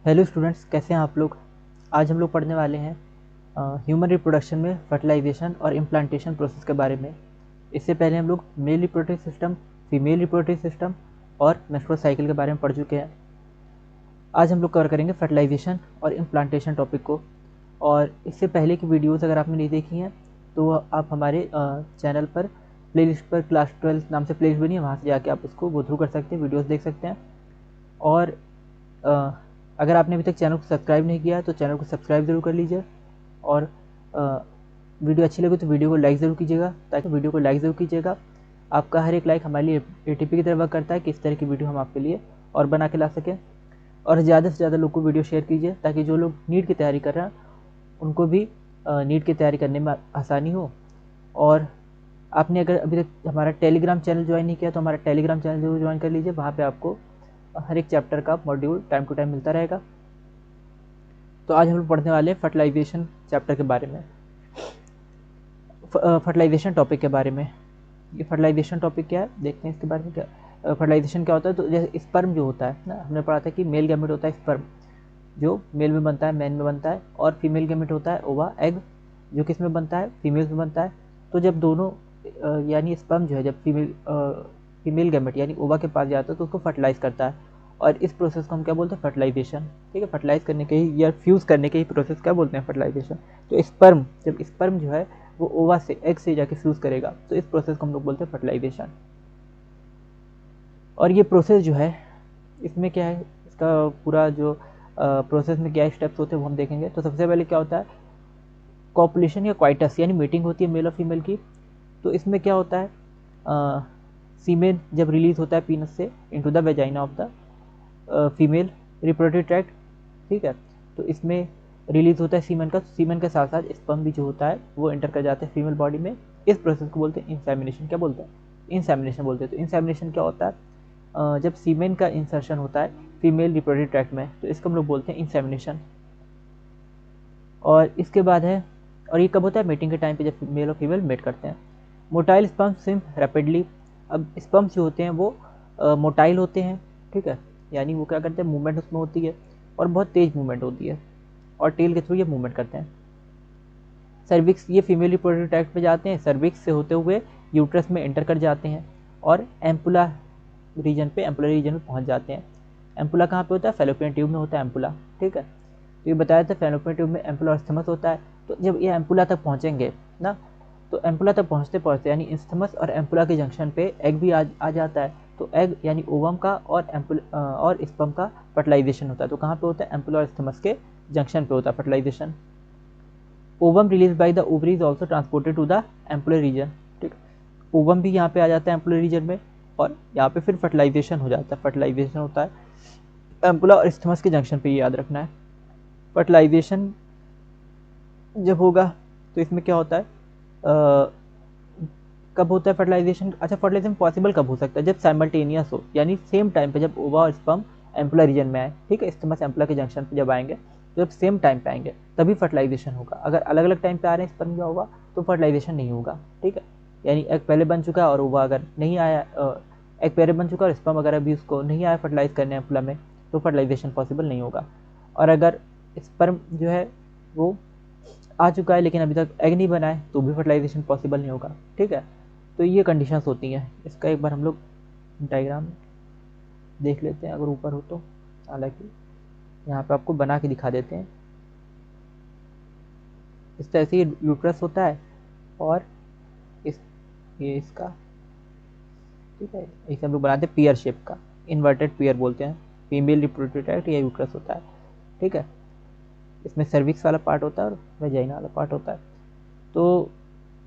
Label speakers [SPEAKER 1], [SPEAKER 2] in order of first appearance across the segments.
[SPEAKER 1] Hello students, कैसे हैं आप लोग। आज हम लोग पढ़ने वाले हैं ह्यूमन रिप्रोडक्शन में फर्टिलाइजेशन और इम्प्लांटेशन प्रोसेस के बारे में। इससे पहले हम लोग male reproductive system, female reproductive system और मेंस्ट्रुअल साइकिल के बारे में पढ़ चुके हैं। आज हम लोग कवर करेंगे फर्टिलाइजेशन और इम्प्लांटेशन टॉपिक को। और इससे पहले की वीडियोस अगर आपने नहीं देखी हैं तो आप हमारे चैनल पर प्लेलिस्ट पर क्लास 12 नाम से प्लेलिस्ट बनी है, वहाँ से जाके आप उसको गो थ्रू कर सकते हैं, वीडियोस देख सकते हैं। और अ, अगर आपने अभी तक चैनल को सब्सक्राइब नहीं किया है तो चैनल को सब्सक्राइब ज़रूर कर लीजिए। और वीडियो अच्छी लगे तो वीडियो को लाइक ज़रूर कीजिएगा, ताकि वीडियो को लाइक ज़रूर कीजिएगा। आपका हर एक लाइक हमारे लिए एटीपी की तरह वर्क करता है कि इस तरह की वीडियो हम आपके लिए और बना के ला सकें। और ज़्यादा से ज़्यादा लोग को वीडियो शेयर कीजिए, ताकि जो लोग नीट की तैयारी कर रहे हैं उनको भी नीट की तैयारी करने में आसानी हो। और आपने अगर अभी तक हमारा टेलीग्राम चैनल ज्वाइन नहीं किया तो हमारा टेलीग्राम चैनल जरूर ज्वाइन कर लीजिए। वहाँ पे आपको हर एक चैप्टर का मॉड्यूल टाइम टू टाइम मिलता रहेगा। तो आज हम लोग पढ़ने वाले हैं फर्टिलाइजेशन चैप्टर के बारे में, फर्टिलाइजेशन टॉपिक के बारे में। ये फर्टिलाइजेशन टॉपिक क्या है, देखते हैं इसके बारे में। क्या फर्टिलाइजेशन क्या होता है, तो जैसे स्पर्म जो होता है ना, हमने पढ़ा था कि मेल गैमेट होता है स्पर्म, जो मेल में बनता है, मैन में बनता है। और फीमेल गैमेट होता है ओवा, एग, जो किस में बनता है, फीमेल में बनता है। तो जब दोनों यानी स्पर्म जो है, जब फीमेल गैमेट यानी ओवा के पास जाता है तो उसको फर्टिलाइज करता है। और इस प्रोसेस को हम क्या बोलते हैं, फर्टिलाइजेशन। ठीक है, फर्टिलाइज करने के ही या फ्यूज़ करने के ही प्रोसेस क्या बोलते हैं, फर्टिलाइजेशन। तो स्पर्म, जब स्पर्म जो है वो ओवा से, एग से जाके फ्यूज़ करेगा, तो इस प्रोसेस को हम लोग बोलते हैं फर्टिलाइजेशन। और ये प्रोसेस जो है, इसमें क्या है, इसका पूरा जो प्रोसेस में क्या स्टेप्स होते हैं वो हम देखेंगे। तो सबसे पहले क्या होता है, कॉपुलेशन या क्वाइटस यानी मीटिंग होती है मेल और फीमेल की। तो इसमें क्या होता है, सीमेन जब रिलीज होता है पीनस से into the vagina of the female reproductive tract. ठीक है, तो इसमें रिलीज होता है सीमेन का, सीमेन के साथ साथ स्पर्म भी जो होता है वो एंटर कर जाता है फीमेल बॉडी में। इस प्रोसेस को बोलते हैं इंसेमिनेशन। क्या बोलते हैं, इंसेमिनेशन बोलते हैं। तो इंसेमिनेशन क्या होता है, जब सीमेन का इंसर्शन होता है फीमेल रिप्रोडक्टिव ट्रैक्ट में, तो इसको हम लोग बोलते हैं इंसेमिनेशन। और इसके बाद है, और ये कब होता है, मीटिंग के टाइम पे जब मेल और फीमेल मेट करते हैं। Motile sperm swim rapidly. अब स्पर्म्स जो होते हैं वो मोटाइल होते हैं। ठीक है, यानी वो क्या करते हैं, मूवमेंट उसमें होती है और बहुत तेज मूवमेंट होती है, और टेल के थ्रू ये मूवमेंट करते हैं। सर्विक्स, ये फीमेल रिप्रोडक्टिव ट्रैक्ट में जाते हैं, सर्विक्स से होते हुए यूट्रस में एंटर कर जाते हैं और एम्पुला रीजन पे, एम्पुलर रीजन में पहुंच जाते हैं। एम्पुला कहाँ पे होता है, फैलोपियन ट्यूब में होता है एम्पुला। ठीक है, तो ये बताया था फैलोपियन ट्यूब में एम्पुला और स्थमस होता है। तो जब ये एम्पुला तक पहुँचेंगे ना, तो एम्पुला तक पहुँचते पहुँचते यानी इंस्थमस और एम्पुला के जंक्शन पे एग भी आ जाता है। तो एग यानी ओवम का और स्पर्म का फर्टिलाइजेशन होता है। तो कहाँ पे होता है, एम्पुला और स्थमस के जंक्शन पे होता है fertilisation. Ovum release by the ovary is also transported to the ampullar region. ठीक, ओवम भी यहाँ पे आ जाता है एम्पुलर रीजन में, और यहाँ पे फिर फर्टिलाइजेशन हो जाता है। फर्टिलाइजेशन होता है एम्पुला और स्थमस के जंक्शन पे, ये याद रखना है। फर्टिलाइजेशन जब होगा तो इसमें क्या होता है, कब होता है फर्टिलाइजेशन। अच्छा, फर्टिलाइजेशन पॉसिबल कब हो सकता है, जब साइमल्टेनियस हो, यानी सेम टाइम पे, जब ओवा और स्पर्म एम्पुलर रीजन में आए। ठीक है, स्थमस एम्पुला के जंक्शन पे जब आएंगे, जब सेम टाइम पे आएंगे तभी फर्टिलाइजेशन होगा। अगर अलग अलग टाइम पे आ रहे हैं स्पर्म या ओवा तो फर्टिलाइजेशन नहीं होगा। ठीक है, यानी एग पहले बन चुका है और ओवा अगर नहीं आया, एग पहले बन चुका है और स्पर्म अगर अभी उसको नहीं आया फर्टिलाइज करने एम्पुला में, तो फर्टिलाइजेशन पॉसिबल नहीं होगा। और अगर स्पर्म जो है वो आ चुका है लेकिन अभी तक एग नहीं बना है तो भी फर्टिलाइजेशन पॉसिबल नहीं होगा। ठीक है, तो ये कंडीशंस होती हैं। इसका एक बार हम लोग डायग्राम देख लेते हैं अगर ऊपर हो तो। हालांकि यहाँ पे आपको बना के दिखा देते हैं। इस तरह से ये यूट्रस होता है और ये इसका, ठीक है, इसे हम लोग बनाते हैं पियर शेप का, इन्वर्टेड पियर बोलते हैं। फीमेल रिप्रोडक्टिव ट्रैक्ट या यूट्रस होता है। ठीक है, इसमें सर्विक्स वाला पार्ट होता है और वेजाइना वाला पार्ट होता है। तो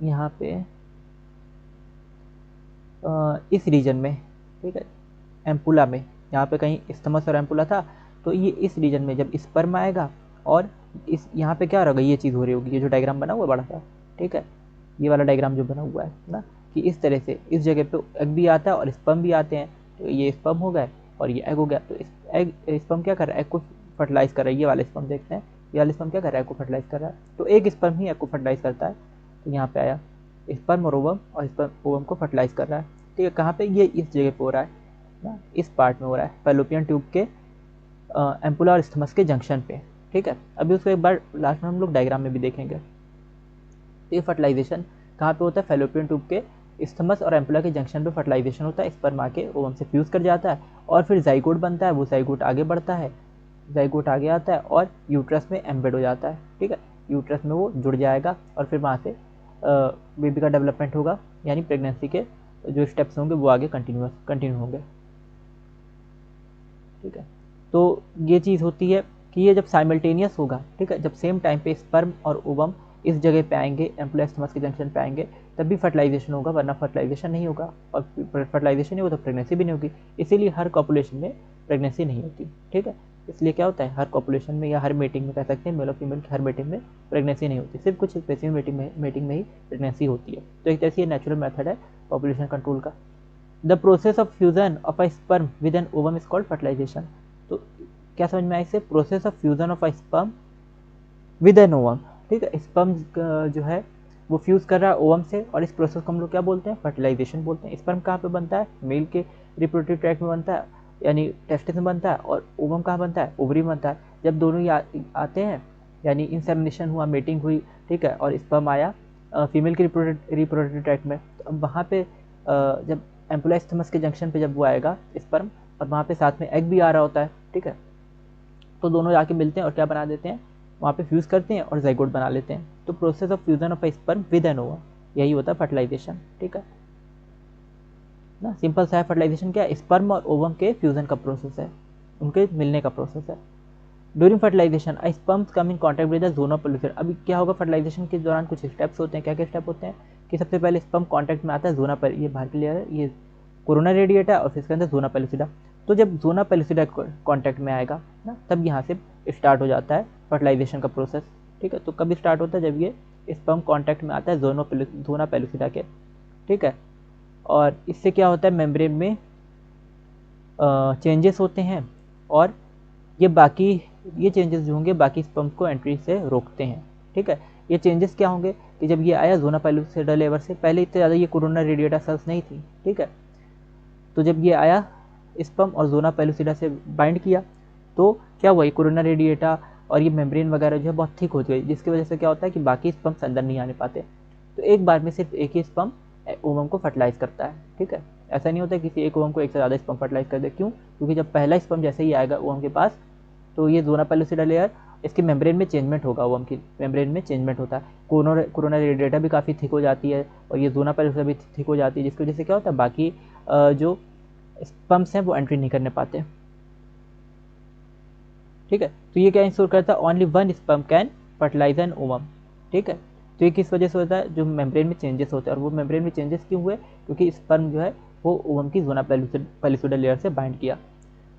[SPEAKER 1] यहाँ पे इस रीजन में, ठीक है, एम्पुला में, यहाँ पे कहीं स्थमस और एम्पुला था, तो ये इस रीजन में जब स्पर्म आएगा और इस यहाँ पे क्या होगा, ये चीज़ हो रही होगी, ये जो डायग्राम बना हुआ है बड़ा सा, ठीक है, ये वाला डायग्राम जो बना हुआ है ना, कि इस तरह से इस जगह पे एग भी आता है और स्पर्म भी आते हैं। तो ये स्पर्म हो गए और ये एग हो गया। तो इस एग स्पर्म क्या कर रहा है, एग को फर्टिलाइज कर रहा है। ये वाला स्पर्म देखते हैं, ये वाला स्पर्म क्या कर रहा है, एग को फर्टिलाइज कर रहा है। तो एक स्पर्म ही एग को फर्टिलाइज करता है। तो यहाँ पे आया स्पर्म और ओवम, और स्पर्म ओवम को फर्टिलाइज कर रहा है। ठीक है, कहाँ पे, ये इस जगह पे हो रहा है ना, इस पार्ट में हो रहा है, फैलोपियन ट्यूब के एम्पुला और स्थमस के जंक्शन पे, ठीक है। अभी उसको एक बार लास्ट में हम लोग डायग्राम में भी देखेंगे। ये फर्टिलाइजेशन कहाँ पे होता है, फैलोपियन ट्यूब के स्थमस और एम्पुला के जंक्शन पे फर्टिलाइजेशन होता है। स्पर्म आके ओवम से फ्यूज कर जाता है और फिर जाइगोट बनता है, वो जाइगोट आगे बढ़ता है, जाइगोट आगे आता है और यूट्रस में एम्बेड हो जाता है, ठीक है। यूट्रस में वो जुड़ जाएगा और फिर वहाँ से बेबी का डेवलपमेंट होगा, यानी प्रेगनेंसी के जो स्टेप्स होंगे वो आगे कंटिन्यू होंगे, ठीक है। तो ये चीज़ होती है कि ये जब साइमल्टेनियस होगा, ठीक है, जब सेम टाइम पे स्पर्म और ओवम इस जगह पे आएंगे, एम्पुला स्थमस के जंक्शन पे आएंगे, तब भी फर्टिलाइजेशन होगा, वरना फर्टिलाइजेशन नहीं होगा, और फर्टिलाइजेशन नहीं होगा तो प्रेगनेंसी भी नहीं होगी। इसीलिए हर पॉपुलेशन में प्रेगनेंसी नहीं होती, ठीक है। इसलिए क्या होता है, हर पॉपुलेशन में या हर मीटिंग में कह सकते हैं, मेल और फीमेल की हर मीटिंग में प्रेगनेंसी नहीं होती, सिर्फ कुछ स्पेसिफिक मीटिंग में ही प्रेगनेंसी होती है। तो एक तरह से ये नेचुरल मेथड है पॉपुलेशन कंट्रोल का। The process of fusion of a sperm with an ovum is called fertilisation. तो क्या समझ में आया इससे, process of fusion of a sperm with an ovum, ठीक है। स्पर्म जो है वो फ्यूज कर रहा है ओवम से, और इस प्रोसेस को हम लोग क्या बोलते हैं, फर्टिलाइजेशन बोलते हैं। स्पर्म कहाँ पे बनता है, मेल के रिप्रोडक्टिव ट्रैक्ट में बनता है, यानी टेस्टिस में बनता है, और ओवम कहाँ बनता है, ओवरी में बनता है। जब दोनों ही आते हैं, यानी इंसेमिनेशन हुआ, मेटिंग हुई, ठीक है, और स्पर्म आया फीमेल के रिप्रोडक्टिव ट्रैक्ट में, तो अब वहाँ पे जब एम्पुला स्थमस के जंक्शन पे जब वो आएगा स्पर्म, और वहाँ पे साथ में एग भी आ रहा होता है, ठीक है, तो दोनों जाके मिलते हैं और क्या बना देते हैं, वहाँ पे फ्यूज़ करते हैं और जाइगोट बना लेते हैं। तो process of fusion of sperm with an ovum, यही होता है फर्टिलाइजेशन, ठीक है ना। सिंपल सा है, फर्टिलाइजेशन क्या है, स्पर्म और ओवम के फ्यूजन का प्रोसेस है, उनके मिलने का प्रोसेस है। During fertilisation sperms come in contact with the zone of pellucida. अभी क्या होगा, फर्टिलाइजेशन के दौरान कुछ स्टेप्स होते हैं। क्या क्या स्टेप होते हैं कि सबसे पहले स्पर्म कॉन्टैक्ट में आता है जोना पर, ये बाहर की लेयर है, ये कोरोना रेडिएटा है, और फिर इसके अंदर जोना पेल्यूसिडा। तो जब जोना पेल्यूसिडा कॉन्टैक्ट में आएगा ना, तब यहाँ से स्टार्ट हो जाता है फर्टिलाइजेशन का प्रोसेस, ठीक है। तो कभी स्टार्ट होता है, जब ये स्पर्म कॉन्टैक्ट में आता है जोना पेल्यूसिडा के, ठीक है। और इससे क्या होता है, मेम्ब्रेन में चेंजेस होते हैं, और ये चेंजेस जो होंगे बाकी स्पर्म को एंट्री से रोकते हैं, ठीक है। ये चेंजेस क्या होंगे कि जब ये आया जोना पेल्यूसिडा लेवर से, पहले इतने ज़्यादा ये कोरोना रेडिएटा सेल्स नहीं थी, ठीक है। तो जब ये आया स्पर्म और जोना पेल्यूसिडा से बाइंड किया, तो क्या हुआ, ये कोरोना रेडिएटा और ये मेम्ब्रेन वगैरह जो है बहुत थिक हो गई, जिसकी वजह से क्या होता है कि बाकी स्पर्म्स अंदर नहीं आने पाते। तो एक बार में सिर्फ एक ही स्पर्म ओवम को फर्टिलाइज करता है, ठीक है। ऐसा नहीं होता किसी एक ओवम को एक से ज़्यादा स्पर्म फर्टिलाइज कर दे, क्यों, क्योंकि जब पहला स्पर्म जैसे ही आएगा ओवम के पास, तो ये जोना पेल्यूसिडा लेयर, इसकी मेम्ब्रेन में चेंजमेंट होगा, ओवम की मेम्ब्रेन में चेंजमेंट होता है, कोरोना रेडिएटा भी काफ़ी थिक हो जाती है, और ये जोना पेल्यूसिडा भी थिक हो जाती है, जिसकी वजह से क्या होता है, बाकी जो स्पर्म्स हैं वो एंट्री नहीं करने पाते, ठीक है। तो ये क्या इंश्योर करता है, only one sperm can fertilise an ovum, ठीक है। तो ये किस वजह से होता है, जो मेम्ब्रेन में चेंजेस होते हैं, और वो मेम्ब्रेन में चेंजेस क्यों हुए, क्योंकि स्पर्म जो है वो ओवम की जोना पेल्यूसिडा लेयर से बाइंड किया।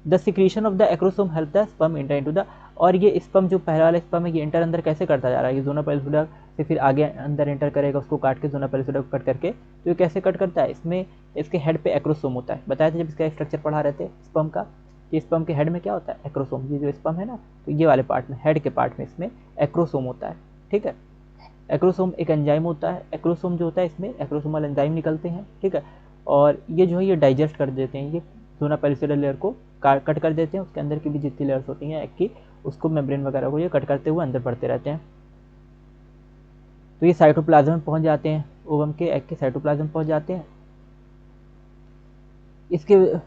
[SPEAKER 1] The secretion of the acrosome help the sperm inter into the, और ये स्पर्म जो पहला वाला स्पर्म है ये इंटर अंदर कैसे करता जा रहा है, ये जोना पेल्यूसिडा से फिर आगे अंदर इंटर करेगा, उसको काट के जोना पेल्यूसिडा को कट करके। तो ये कैसे कट करता है, इसमें इसके हेड पे एक्रोसोम होता है, बताया था जब इसका स्ट्रक्चर पढ़ा रहे थे स्पर्म का, कि स्पर्म के हेड में क्या होता है, एक्रोसोम। ये जो स्पर्म है ना, तो ये वाले पार्ट में, हेड के पार्ट में इसमें एक्रोसोम होता है, ठीक है। एक्रोसोम एक एंजाइम होता है, एक्रोसोम जो होता है इसमें एक्रोसोमल एंजाइम निकलते हैं, ठीक है। और ये जो है ये डाइजेस्ट कर देते हैं, ये जोना पेल्यूसिडा लेयर को कट कर देते हैं, उसके अंदर की भी जितनी लेयर्स होती हैं एग की, उसको मेम्ब्रेन वगैरह को ये कट करते हुए अंदर बढ़ते रहते हैं। तो ये साइटोप्लाज्म में पहुंच जाते हैं, ओवम के एग के साइटोप्लाज्म में पहुंच जाते हैं।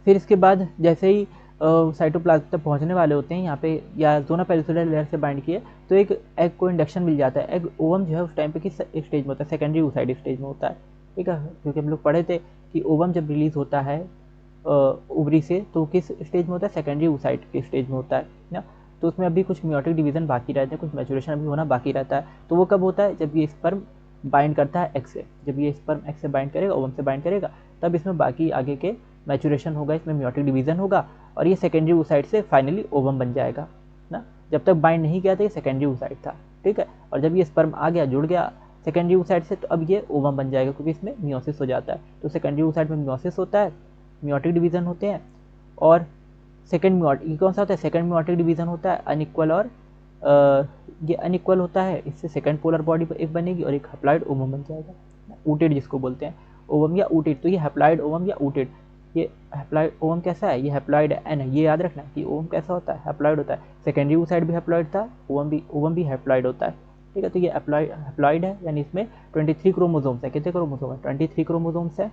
[SPEAKER 1] इसके बाद जैसे ही साइटोप्लाज्म तक पहुंचने वाले होते हैं यहाँ पे, या जोना पेल्यूसिडा लेयर से बाइंड किए, तो एक एग को इंडक्शन मिल जाता है। एग ओवम जो है उस टाइम पे किस स्टेज में होता है, सेकेंडरी oocyte स्टेज में होता है, ठीक है। क्योंकि हम लोग पढ़े थे कि ओवम जब रिलीज होता है ओवरी से, तो किस स्टेज में होता है, सेकेंडरी oocyte के स्टेज में होता है ना। तो उसमें अभी कुछ मियोटिक डिवीजन बाकी रहते हैं, कुछ मैचुरेशन अभी होना बाकी रहता है। तो वो कब होता है, जब ये स्पर्म बाइंड करता है एग से, जब ये स्पर्म एग से बाइंड करेगा, ओवम से बाइंड करेगा, तब इसमें बाकी आगे के मैचुरेशन होगा, इसमें मियोटिक डिवीजन होगा, और ये सेकेंडरी oocyte से फाइनली ओवम बन जाएगा ना। जब तक बाइंड नहीं किया था ये सेकेंडरी oocyte था, ठीक है। और जब ये स्पर्म आ गया, जुड़ गया सेकेंडरी oocyte से, तो अब ये ओवम बन जाएगा, क्योंकि इसमें मियोसिस हो जाता है। तो सेकेंडरी oocyte में मियोसिस होता है, मियोटिक डिवीजन होते हैं, और सेकेंड मियोटिक कौन सा होता है, सेकेंड मियोटिक डिवीजन होता है अनइक्वल, और ये अनइक्वल होता है, इससे सेकेंड पोलर बॉडी एक बनेगी और एक हैप्लॉइड ओवम बन जाएगा, ऊटेड जिसको बोलते हैं, ओवम या ऊटेड। तो ये हैप्लॉइड ओवम या ऊटेड, ये हैप्लॉइड ओवम कैसा है, ये हैप्लॉइड एन है, ये याद रखना कि ओवम कैसा होता है, हैप्लॉइड होता है। सेकेंडरी oocyte भी हैप्लॉइड था, ओवम भी हैप्लॉइड होता है, ठीक है। तो ये हैप्लॉइड है, यानी इसमें 23 क्रोमोसोम्स है। कितने क्रोमोसोम है? 23 क्रोमोसोम्स है।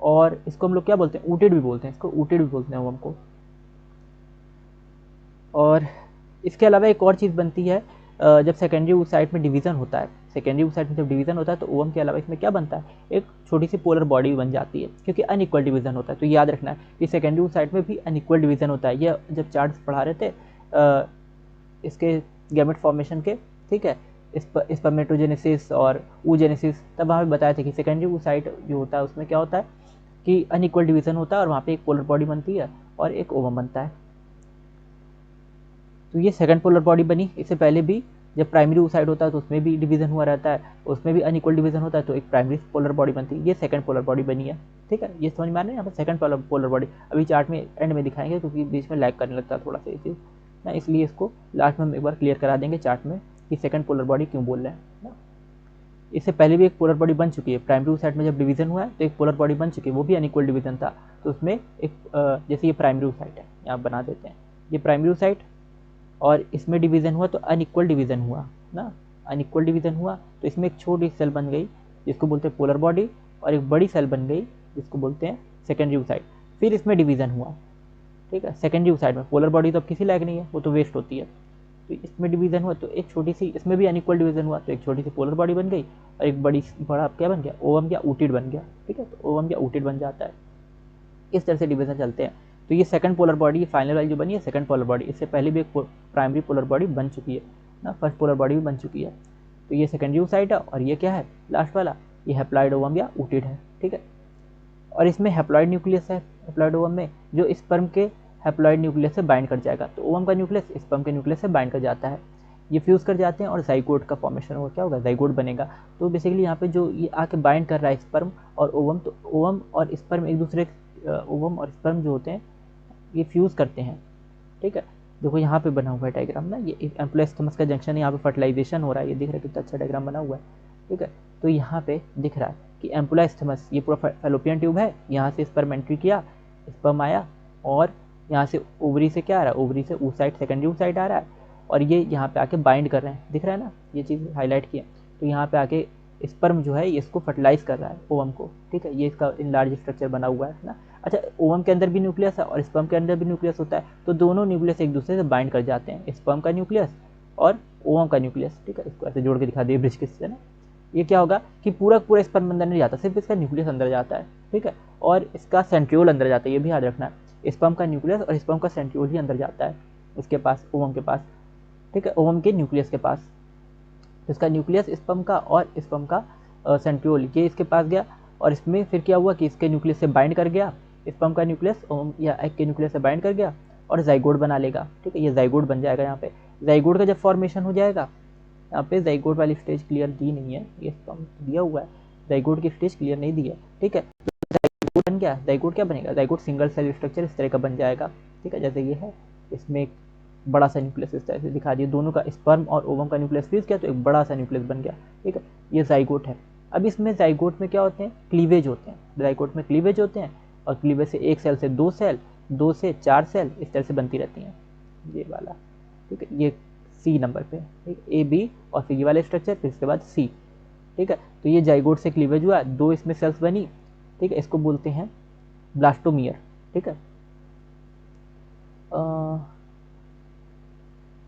[SPEAKER 1] और इसको हम लोग क्या बोलते हैं? ऊटेड भी बोलते हैं, इसको ऊटेड भी बोलते हैं ओवम को। और इसके अलावा एक और चीज़ बनती है, जब सेकेंडरी oocyte में डिवीज़न होता है, सेकेंडरी oocyte में जब डिवीज़न होता है तो ओवम के अलावा इसमें क्या बनता है? एक छोटी सी पोलर बॉडी बन जाती है, क्योंकि अनइक्वल डिवीज़न होता है। तो याद रखना है कि सेकेंडरी oocyte में भी अनइक्वल डिवीज़न होता है। ये जब चार्ट्स पढ़ा रहे थे इसके गैमेट फॉर्मेशन के, ठीक है, स्पर्मेटोजेनेसिस और oogenesis, तब वहाँ पे बताए थे कि सेकेंडरी oocyte जो होता है उसमें क्या होता है कि अनइक्वल डिवीज़न होता है और वहाँ पे एक पोलर बॉडी बनती है और एक ओवम बनता है। तो ये सेकंड पोलर बॉडी बनी। इससे पहले भी जब प्राइमरी oocyte होता है तो उसमें भी डिवीज़न हुआ रहता है, उसमें भी अनइक्वल डिवीज़न होता है, तो एक प्राइमरी पोलर बॉडी बनती है। ये सेकंड पोलर बॉडी बनी है, ठीक है। ये समझ में आ रहा है यहाँ पर सेकंड पोलर बॉडी। अभी चार्ट में एंड में दिखाएंगे क्योंकि बीच में लैग करने लगता है थोड़ा सा ये चीज़ ना, इसलिए इसको लास्ट में हम एक बार क्लियर करा देंगे चार्ट में कि सेकंड पोलर बॉडी क्यों बोल रहे हैं ना। इससे पहले भी एक पोलर बॉडी बन चुकी है, प्राइमरी oocyte में जब डिवीज़न हुआ है तो एक पोलर बॉडी बन चुकी है, वो भी अनइक्वल डिवीज़न था। तो उसमें एक जैसे ये प्राइमरी oocyte है, यहाँ बना देते हैं, ये प्राइमरी oocyte और इसमें डिवीज़न हुआ तो अनइक्वल डिवीज़न हुआ ना, अनइक्वल डिवीज़न हुआ तो इसमें एक छोटी सेल बन गई जिसको बोलते हैं पोलर बॉडी, और एक बड़ी सेल बन गई जिसको बोलते हैं सेकेंडरी oocyte। फिर इसमें डिवीज़न हुआ, ठीक है, सेकेंडरी oocyte में। पोलर बॉडी तो अब किसी लायक नहीं है, वो तो वेस्ट होती है। तो इसमें डिवीज़न हुआ तो एक छोटी सी, इसमें भी अनइक्वल डिवीज़न हुआ तो एक छोटी सी पोलर बॉडी बन गई और एक बड़ा क्या बन गया? ओवम या ऊटिड बन गया, ठीक है। तो ओवम या ऊटिड बन जाता है। इस तरह से डिवीज़न चलते हैं। तो ये सेकंड पोलर बॉडी, फाइनल वाली जो बनी है सेकंड पोलर बॉडी। इससे पहले भी एक प्राइमरी पोलर बॉडी बन चुकी है ना, फर्स्ट पोलर बॉडी भी बन चुकी है। तो ये सेकेंडरी oocyte है और ये क्या है लास्ट वाला? ये हैप्लॉइड ओवम या ऊटिड है, ठीक है। और इसमें हैप्लॉइड न्यूक्लियस है, हैप्लॉइड ओवम में, जो स्पर्म के हैप्लॉइड न्यूक्लियस से बाइंड कर जाएगा। तो ओवम का न्यूक्लियस स्पर्म के न्यूक्लियस से बाइंड कर जाता है, ये फ्यूज़ कर जाते हैं और जाइगोट का फॉर्मेशन होगा। क्या होगा? जाइगोट बनेगा। तो बेसिकली यहाँ पे जो ये आके बाइंड कर रहा है स्पर्म और ओवम, तो ओवम और स्पर्म एक दूसरे, ओवम और स्पर्म जो होते हैं ये फ्यूज़ करते हैं, ठीक है। देखो यहाँ पे बना हुआ है डायग्राम ना, ये एक एम्प्लोइस्थमस का जंक्शन है, यहाँ पे फर्टिलाइजेशन हो रहा है, ये दिख रहा है कितना अच्छा डायग्राम बना हुआ है, ठीक है। तो यहाँ पे दिख रहा है कि एम्प्लोइस्थमस, ये पूरा फैलोपियन ट्यूब है, यहाँ से स्पर्म एंट्री किया, स्पर्म आया और यहाँ से ओवरी से क्या आ रहा है? ओवरी से oocyte, सेकेंडरी oocyte आ रहा है और ये यहाँ पे आके बाइंड कर रहे हैं, दिख रहा है ना, ये चीज़ हाईलाइट की है। तो यहाँ पे आके स्पर्म जो है ये इसको फर्टिलाइज कर रहा है ओवम को, ठीक है। ये इसका इनलार्ज स्ट्रक्चर बना हुआ है ना। अच्छा, ओवम के अंदर भी न्यूक्लियस है और स्पर्म के अंदर भी न्यूक्लियस होता है, तो दोनों न्यूक्लियस एक दूसरे से बाइंड कर जाते हैं, स्पर्म का न्यूक्लियस और ओवम का न्यूक्लियस, ठीक है। इसको ऐसे जोड़ के दिखा दिए ब्रिज किससे ना। ये क्या होगा कि पूरा स्पर्म अंदर नहीं जाता, सिर्फ इसका न्यूक्लियस अंदर जाता है, ठीक है। और इसका सेंट्रियोल अंदर जाता है, ये भी याद रखना है, स्पर्म का न्यूक्लियस और स्पर्म का सेंट्रियोल ही अंदर जाता है उसके पास, ओवम के पास, ठीक है, ओवम के न्यूक्लियस के पास। इसका न्यूक्लियस स्पर्म का और स्पर्म का सेंट्रियोल ये इसके पास गया और इसमें फिर क्या हुआ कि इसके न्यूक्लियस से बाइंड कर गया, स्पर्म का न्यूक्लियस या एग के न्यूक्लियस से बाइंड कर गया और जाइगोट बना लेगा, ठीक है। ये जाइगोट बन जाएगा। यहाँ पे जाइगोट का जब फॉर्मेशन हो जाएगा, यहाँ पे जाइगोट वाली स्टेज क्लियर दी नहीं है, ये स्पर्म दिया हुआ है, जाइगोट की स्टेज क्लियर नहीं दी है, ठीक है। तो जाइगोट बन गया, जाइगोट क्या बनेगा? जाइगोट सिंगल सेल स्ट्रक्चर इस तरह का बन जाएगा, ठीक है। जैसे ये है, इसमें एक बड़ा सा न्यूक्लियस इस तरह से दिखा दिया, दोनों का स्पर्म और ओवम का न्यूक्लियस फ्यूज किया तो एक बड़ा सा न्यूक्लियस बन गया, ठीक है। ये जाइगोट है। अब इसमें जाइगोट में क्या होते हैं? क्लीवेज होते हैं, जाइगोट में क्लीवेज होते हैं और क्लीवेज से एक सेल से दो सेल, दो से चार सेल इस तरह से बनती रहती हैं, ये वाला, ठीक है। ये सी नंबर पे, ठीक है, ए बी और फिर ये वाला स्ट्रक्चर, फिर इसके बाद सी, ठीक है। तो ये जाइगोट से क्लीवेज हुआ, दो इसमें सेल्स बनी, ठीक है, इसको बोलते हैं ब्लास्टोमियर, ठीक है।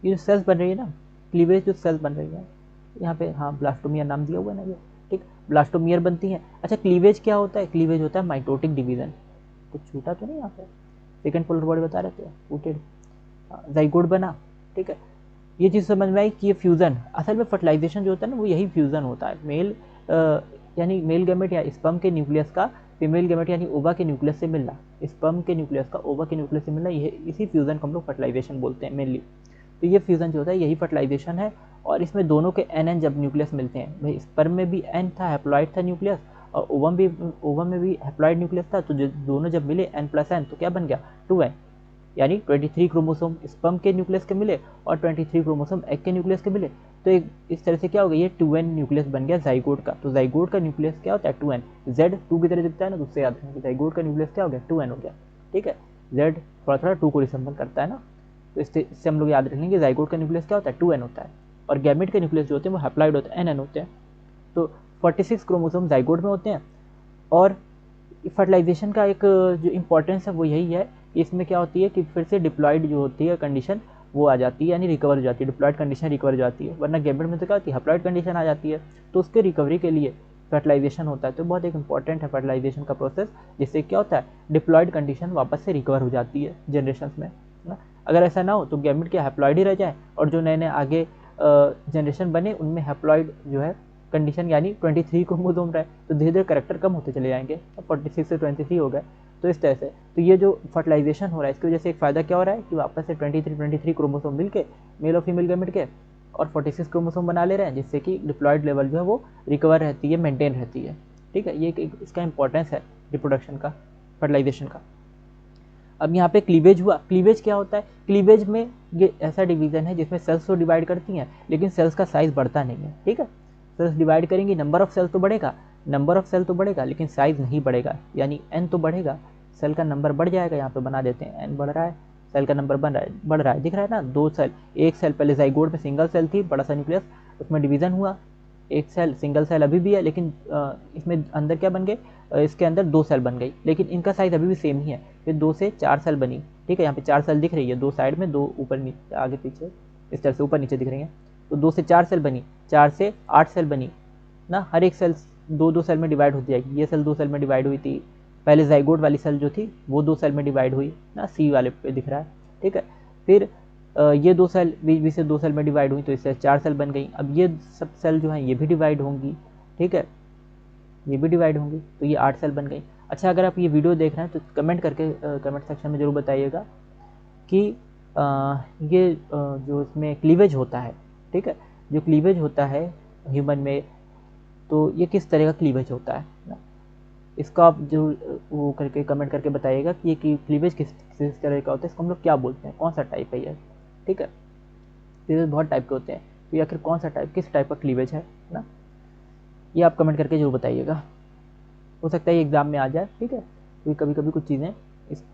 [SPEAKER 1] ये जो सेल्स बन रही है ना, क्लीवेज जो सेल्स बन रही है यहाँ पे, हाँ ब्लास्टोमियर नाम दिया हुआ है ना ये, ठीक, ब्लास्टोमियर बनती हैं। अच्छा, क्लीवेज क्या होता है? क्लीवेज होता है माइटोटिक डिवीजन। कुछ छूटा तो नहीं यहाँ पे? सेकंड पोलर बॉडी बता रहे थे, ऊटेड, जाइगोट बना, ठीक है। ये चीज़ समझ में आई कि ये फ्यूज़न, असल में फर्टिलाइजेशन जो होता है ना वो यही फ्यूज़न होता है, मेल यानी मेल गैमेट या स्पर्म के न्यूक्लियस का फीमेल गैमेट यानी ओवा के न्यूक्लियस से मिलना, स्पर्म के न्यूक्लियस का ओवा के न्यूक्लियस से मिलना, ये इसी फ्यूज़न को हम लोग फर्टिलाइजेशन बोलते हैं मेनली। तो ये फ्यूज़न जो होता है यही फर्टिलाइजेशन है और इसमें दोनों के एन जब न्यूक्लियस मिलते हैं, भाई स्पर्म में भी एन था, हैप्लॉइड था न्यूक्लियस, और ओवम में भी हैप्लॉइड न्यूक्लियस था, तो दोनों जब मिले n+n तो क्या बन गया? 2n, यानी 23 क्रोमोसोम स्पर्म के न्यूक्लियस के मिले और 23 क्रोमोसोम एग के न्यूक्लियस के मिले, तो एक इस तरह से क्या हो गया, ये 2n न्यूक्लियस बन गया जाइगोट का। तो जाइगोट का न्यूक्लियस क्या होता है 2n, z 2 की तरह दिखता है ना, तो उससे याद रखेंगे जाइगोट का न्यूक्लियस क्या हो गया 2n हो गया, ठीक है। z थोड़ा थोड़ा 2 को रिसेंबल करता है ना, तो इससे हम लोग याद रखेंगे जाइगोट का न्यूक्लियस क्या होता है 2n होता है, और गैमेट के न्यूक्लियस जो होते हैं वो हैप्लॉइड होते हैं, nn होते हैं। तो 46 क्रोमोसोम जाइगोट में होते हैं। और फर्टिलाइजेशन का एक जो इम्पोर्टेंस है वो यही है कि इसमें क्या होती है कि फिर से डिप्लॉयड जो होती है कंडीशन वो आ जाती है, यानी रिकवर हो जाती है, डिप्लॉयड कंडीशन रिकवर हो जाती है। वरना गैमेट में तो क्या होती है हैप्लॉयड कंडीशन आ जाती है, तो उसके रिकवरी के लिए फर्टिलाइजेशन होता है। तो बहुत एक इंपॉर्टेंट है फर्टिलाइजेशन का प्रोसेस, जिससे क्या होता है डिप्लॉयड कंडीशन वापस से रिकवर हो जाती है जनरेशन में ना। अगर ऐसा ना हो तो गैमेट के हैप्लॉयड ही रह जाए, और जो नए नए आगे जनरेशन बने उनमें हैप्लॉयड जो है कंडीशन यानी 23 क्रोमोसोम रहे, तो धीरे धीरे करेक्टर कम होते चले जाएंगे। अब 46 से 23 हो गए, तो इस तरह से तो ये जो फर्टिलाइजेशन हो रहा है इसकी वजह से एक फ़ायदा क्या हो रहा है कि वापस से 23 क्रोमोसोम मिल के मेल और फीमेल गैमेट के और 46 क्रोमोसोम बना ले रहे हैं, जिससे कि डिप्लॉयड लेवल जो है वो रिकवर रहती है, मेंटेन रहती है, ठीक है। ये एक इसका इंपॉर्टेंस है रिप्रोडक्शन का, फर्टिलाइजेशन का। अब यहाँ पे क्लीवेज हुआ। क्लीवेज क्या होता है, क्लीवेज में ये ऐसा डिवीजन है जिसमें सेल्स तो डिवाइड करती हैं लेकिन सेल्स का साइज बढ़ता नहीं है, ठीक है। सेल्स डिवाइड करेंगी, नंबर ऑफ सेल तो बढ़ेगा, नंबर ऑफ सेल तो बढ़ेगा लेकिन साइज नहीं बढ़ेगा, यानी एन तो बढ़ेगा, सेल का नंबर बढ़ जाएगा। यहाँ पे बना देते हैं एन बढ़ रहा है, सेल का नंबर बढ़ रहा है, दिख रहा है ना। 2 सेल, एक सेल पहले जाइगोट में सिंगल सेल थी, बड़ा सा न्यूक्लियस, उसमें डिवीजन हुआ, एक सेल सिंगल सेल अभी भी है, लेकिन इसमें अंदर क्या बन गए, इसके अंदर 2 सेल बन गई, लेकिन इनका साइज अभी भी सेम ही है। फिर 2 से 4 सेल बनी, ठीक है। यहाँ पे 4 सेल दिख रही है, 2 साइड में, 2 ऊपर नीचे, आगे पीछे इस तरह से ऊपर नीचे दिख रही हैं। तो 2 से 4 सेल बनी, 4 से 8 सेल बनी ना। हर एक सेल 2-2 सेल में डिवाइड होती जाएगी। ये सेल 2 सेल में डिवाइड हुई थी, पहले जाइगोट वाली सेल जो थी वो 2 सेल में डिवाइड हुई ना, सी वाले पे दिख रहा है, ठीक है। फिर ये 2 सेल बीच बीच से 2 सेल में डिवाइड हुई, तो इससे 4 सेल बन गई। अब ये सब सेल जो हैं ये भी डिवाइड होंगी, ठीक है, ये भी डिवाइड होंगी, तो ये 8 सेल बन गई। अच्छा, अगर आप ये वीडियो देख रहे हैं तो कमेंट करके कमेंट सेक्शन में ज़रूर बताइएगा कि ये जो इसमें क्लीवेज होता है, ठीक है, जो क्लीवेज होता है ह्यूमन में, तो ये किस तरह का क्लीवेज होता है ना, इसका आप जो वो करके कमेंट करके बताइएगा कि ये क्लीवेज किस तरह का होता है, इसको हम लोग क्या बोलते हैं, कौन सा टाइप है ये, ठीक है। क्लीवेज बहुत टाइप के होते हैं, तो ये आखिर कौन सा टाइप, किस टाइप का क्लीवेज है ना, ये आप कमेंट करके जरूर बताइएगा। हो सकता है ये एग्ज़ाम में आ जाए, ठीक है, क्योंकि कभी कभी कुछ चीज़ें इस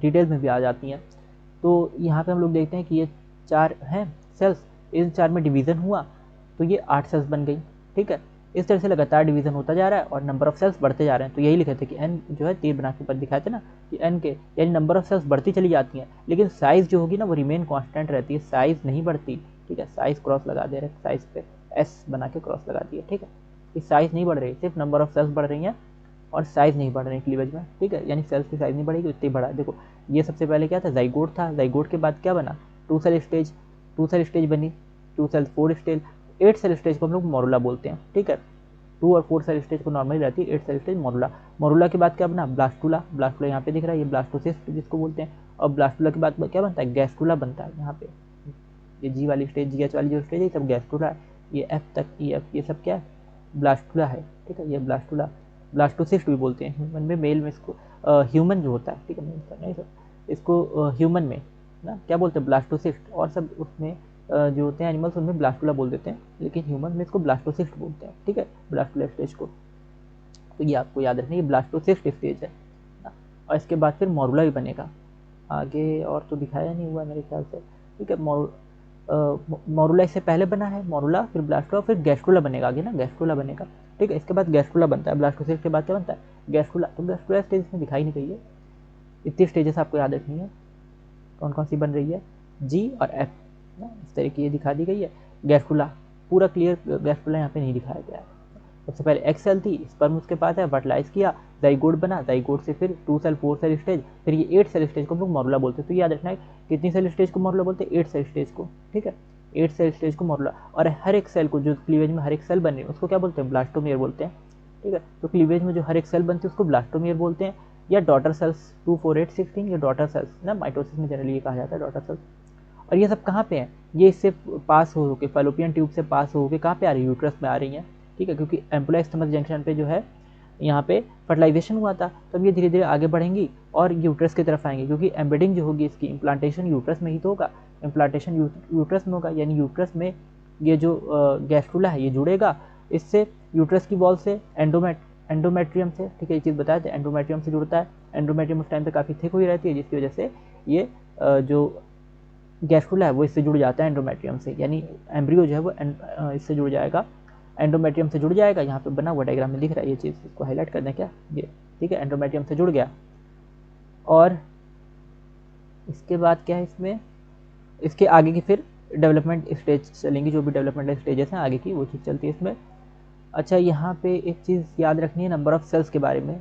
[SPEAKER 1] डिटेल में भी आ जाती हैं। तो यहाँ पे हम लोग देखते हैं कि ये 4 हैं सेल्स, इन 4 में डिवीज़न हुआ तो ये 8 सेल्स बन गई, ठीक है। इस तरह से लगातार डिवीज़न होता जा रहा है और नंबर ऑफ सेल्स बढ़ते जा रहे हैं। तो यही लिखे थे कि एन जो है तीर बना के ऊपर दिखाए थे ना, कि एन के यानी नंबर ऑफ सेल्स बढ़ती चली जाती हैं, लेकिन साइज़ जो होगी ना वो रिमेन कांस्टेंट रहती है, साइज़ नहीं बढ़ती, ठीक है। साइज़ क्रॉस लगा दे रहे, साइज़ पे एस बना के क्रॉस लगा दिया, ठीक है। कि साइज़ नहीं बढ़ रही, सिर्फ नंबर ऑफ सेल्स बढ़ रही हैं और साइज़ नहीं बढ़ रही क्लीवेज में, ठीक है। यानी सेल्स की साइज़ नहीं बढ़ेगी, उतनी बढ़ा। देखो ये सबसे पहले क्या था, जाइगोट था, जाइगोट के बाद क्या बना 2 सेल स्टेज, 2 सेल स्टेज बनी, 2 सेल 4 स्टेज, 8 सेल स्टेज को हम लोग मोरुला बोलते हैं, ठीक है। 2 और 4 सेल स्टेज को नॉर्मली रहती है, 8 सेल स्टेज मोरुला। मोरुला के बाद क्या बना ब्लास्टुला, ब्लास्टुला यहाँ पे दिख रहा है, ये ब्लास्टोसिस्ट जिसको बोलते हैं। और ब्लास्टुला के बाद क्या बनता है, गैस्ट्रुला बनता है। यहाँ पे ये जी वाली स्टेज, जी एच वाली जो स्टेज है सब गैस्ट्रुला है, ये एफ तक, ई एफ, ये सब क्या है ब्लास्टुला है, ठीक है। ये ब्लास्टुला, ब्लास्टोसिस्ट भी बोलते हैं ह्यूमन में, मेल में इसको ह्यूमन जो होता है, ठीक है, नहीं सर, इसको ह्यूमन में ना क्या बोलते हैं ब्लास्टोसिस्ट, और सब उसमें जो होते हैं एनिमल्स उनमें ब्लास्टुला बोल देते हैं, लेकिन ह्यूमन में इसको ब्लास्टोसिस्ट बोलते हैं, ठीक है, ब्लास्टुला स्टेज को। तो ये आपको याद रखना, ये ब्लास्टोसिस्ट स्टेज है ना। और इसके बाद फिर मोरुला भी बनेगा आगे, और तो दिखाया नहीं हुआ मेरे ख्याल से, ठीक है। मोरुला इससे पहले बना है, मोरुला फिर ब्लास्टुला फिर गैस्ट्रुला बनेगा आगे ना, गैस्ट्रुला बनेगा, ठीक है। इसके बाद गैस्ट्रुला बनता है, ब्लास्टोसिस्ट के बाद क्या बनता है गैस्ट्रुला। तो गैस्ट्रुला स्टेज में दिखाई नहीं गई है, इतनी स्टेजेस आपको याद रखनी है, कौन कौन सी बन रही है, जी और एफ ना, इस तरह की ये दिखा दी गई है। गैस्ट्रुला पूरा क्लियर, गैस्ट्रुला यहाँ पे नहीं दिखाया गया है। सबसे पहले एक्स सेल थी, स्पर्म उसके पास है, फर्टिलाइज किया, जाइगोट बना, जाइगोट से फिर 2 सेल 4 सेल स्टेज, फिर ये 8 सेल स्टेज को हम लोग मोरुला बोलते हैं। तो याद रखना है कितनी सेल स्टेज को मोरुला बोलते हैं, 8 सेल स्टेज को, ठीक है, 8 सेल स्टेज को मोरुला। और हर एक सेल को जो क्लीवेज में हर एक सेल बन रही है उसको क्या बोलते हैं ब्लास्टोमियर बोलते हैं, ठीक है। तो क्लीवेज में जो हर एक सेल बनती है उसको ब्लास्टोमियर बोलते हैं, या डॉटर सेल्स 2, 4, 8, 16 ये डॉटर सेल्स ना, माइटोसिस में जनरली ये कहा जाता है डॉटर सेल्स। और ये सब कहाँ पे हैं, ये इससे पास हो के फैलोपियन ट्यूब से पास हो के कहाँ पे आ रही है, यूट्रस में आ रही हैं, ठीक है, क्योंकि एम्पुला स्टमक जंक्शन पे जो है यहाँ पे फर्टिलाइजेशन हुआ था, तो अब ये धीरे धीरे आगे बढ़ेंगी और यूट्रस की तरफ आएंगे, क्योंकि एम्बेडिंग जो होगी इसकी इम्प्लांटेशन यूट्रस में ही तो होगा, इम्प्लांटेशन यूट्रस में होगा, यानी यूट्रस में ये जो गैस्ट्रुला है ये जुड़ेगा इससे यूट्रस की वॉल से, एंडोमेट्रियम से, ठीक है, ये चीज़ बताया था, एंडोमेट्रियम से जुड़ता है। एंडोमेट्रियम उस टाइम पे काफ़ी थिक हुई रहती है, जिसकी वजह से ये जो गैस्ट्रुला है वो इससे जुड़ जाता है एंडोमेट्रियम से, यानी एम्ब्रियो जो है वो इससे जुड़ जाएगा, एंडोमेट्रियम से जुड़ जाएगा। यहाँ पे बना हुआ डायग्राम में दिख रहा है ये चीज़, इसको हाईलाइट कर दें क्या, ये ठीक है, एंडोमेट्रियम से जुड़ गया। और इसके बाद क्या है इसमें, इसके आगे की फिर डेवलपमेंट स्टेज चलेंगी, जो भी डेवलपमेंट स्टेजेस हैं आगे की वो चीज़ चलती है इसमें। अच्छा, यहाँ पे एक चीज़ याद रखनी है नंबर ऑफ सेल्स के बारे में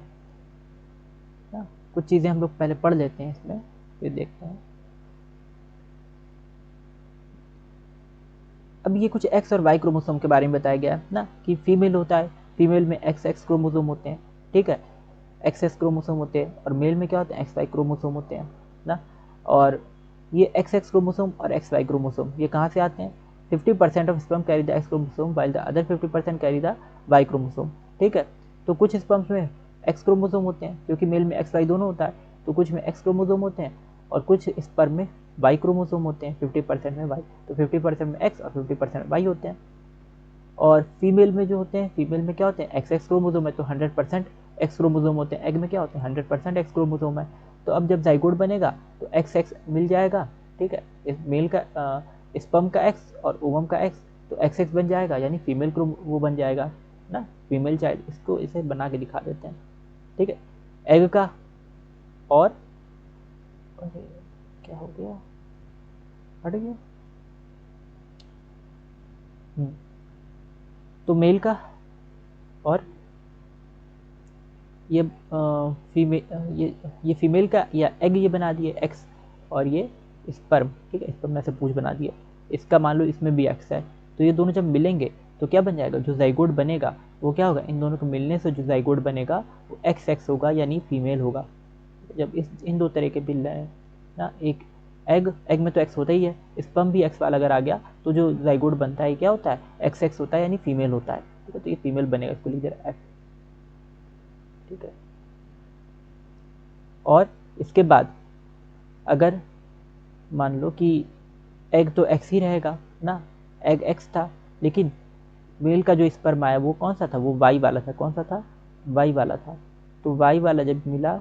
[SPEAKER 1] ना, कुछ चीज़ें हम लोग पहले पढ़ लेते हैं इसमें, फिर देखते हैं। अब ये कुछ एक्स और वाई क्रोमोसोम के बारे में बताया गया है ना, कि फीमेल होता है, फीमेल में एक्स क्रोमोसोम होते हैं, ठीक है, एक्स क्रोमोसोम होते हैं, और मेल में क्या होते हैं, एक्स वाई क्रोमोसोम होते हैं ना। और ये एक्स क्रोमोसोम और एक्स वाई क्रोमोसोम ये कहाँ से आते हैं, 50% of sperm carry the X chromosome while the other 50% carry the Y chromosome, ठीक है। तो कुछ स्पर्म्स में एक्स क्रोमोसोम होते हैं, क्योंकि मेल में एक्स वाई दोनों होता है, तो कुछ में एक्स क्रोमोसोम होते हैं, और कुछ स्पर्म में वाई क्रोमोसोम होते हैं, 50% में वाई, तो 50% में एक्स और 50% वाई होते हैं। और फीमेल में जो होते हैं, फीमेल में क्या होते हैं, एक्स क्रोमोसोम है, तो 100% एक्स क्रोमोसोम होते हैं। एग में क्या होते हैं, 100% एक्स क्रोमोसोम है। तो अब जब जाइगोट बनेगा तो एक्स मिल जाएगा, ठीक है, इस मेल का स्पर्म का एक्स और ओवम का एक्स, तो एक्स बन जाएगा, यानी फीमेल वो बन जाएगा ना, फीमेल चाइल्ड। इसको इसे बना के दिखा देते हैं, ठीक है। एग का और क्या हो गया, हट गया, तो मेल का और ये ये फीमेल का या एग ये बना दिए एक्स, और ये स्पर्म, ठीक है, स्पर्म में से पूंछ बना दिया, इसका मान लो इसमें भी एक्स है, तो ये दोनों जब मिलेंगे तो क्या बन जाएगा, जो जाइगोट बनेगा वो क्या होगा, इन दोनों को मिलने से जो जाइगोट बनेगा वो एक्स होगा, यानी फीमेल होगा। जब इन दो तरह के मिल रहे हैं ना, एक एग में तो एक्स होता ही है, स्पर्म भी एक्स वाला अगर आ गया तो जो जाइगोट बनता है क्या होता है, एक्स होता है, यानी फीमेल होता है, ठीक है। तो ये फीमेल बनेगा, इसको लिख दे रहा है एक्स, ठीक है। और इसके बाद अगर मान लो कि एग तो एक्स ही रहेगा ना, एग एक्स था, लेकिन मेल का जो स्पर्म आया वो कौन सा था, वो वाई वाला था, कौन सा था, वाई वाला था। तो वाई वाला जब मिला,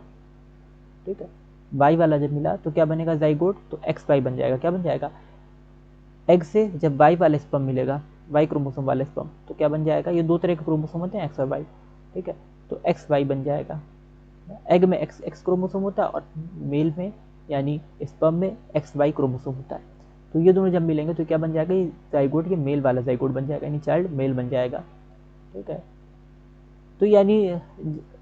[SPEAKER 1] ठीक है, वाई वाला जब मिला तो क्या बनेगा, जाइगोट, तो एक्स वाई बन जाएगा, क्या बन जाएगा, एग से जब वाई वाला स्पर्म मिलेगा, वाई क्रोमोसोम वाला स्पर्म, तो क्या बन जाएगा, ये दो तरह के क्रोमोसोम होते हैं, एक्स और वाई, ठीक है, तो एक्स वाई बन जाएगा। एग में एक्स क्रोमोसोम होता है, और मेल में यानी स्पर्म में एक्स वाई क्रोमोसोम होता है। तो ये दोनों जब मिलेंगे तो क्या बन जाएगा, ये जाइगोट, ये मेल वाला जाइगोट बन जाएगा, यानी चाइल्ड मेल बन जाएगा, ठीक है। तो यानी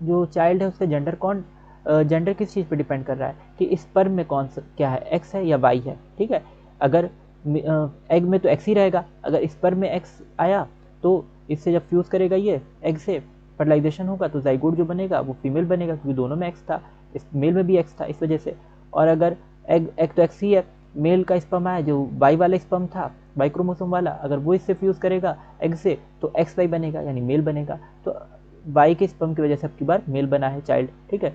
[SPEAKER 1] जो चाइल्ड है उसका जेंडर जेंडर किस चीज़ पे डिपेंड कर रहा है, कि स्पर्म में कौन सा क्या है, एक्स है या वाई है, ठीक है। अगर एग में तो एक्स ही रहेगा, अगर स्पर्म में एक्स आया तो इससे जब फ्यूज़ करेगा ये एग से, फर्टिलाइजेशन होगा, तो जाइगोट जो बनेगा वो फीमेल बनेगा, क्योंकि दोनों में एक्स था, इस मेल में भी एक्स था, इस वजह से। और अगर एग तो एक्स ही है, मेल का स्पर्म आया जो वाई वाला स्पर्म था, वाई क्रोमोसोम वाला, अगर वो इससे फ्यूज़ करेगा एग से तो एक्स वाई बनेगा, यानी मेल बनेगा। तो वाई के स्पर्म की वजह से अब की बार मेल बना है चाइल्ड, ठीक है।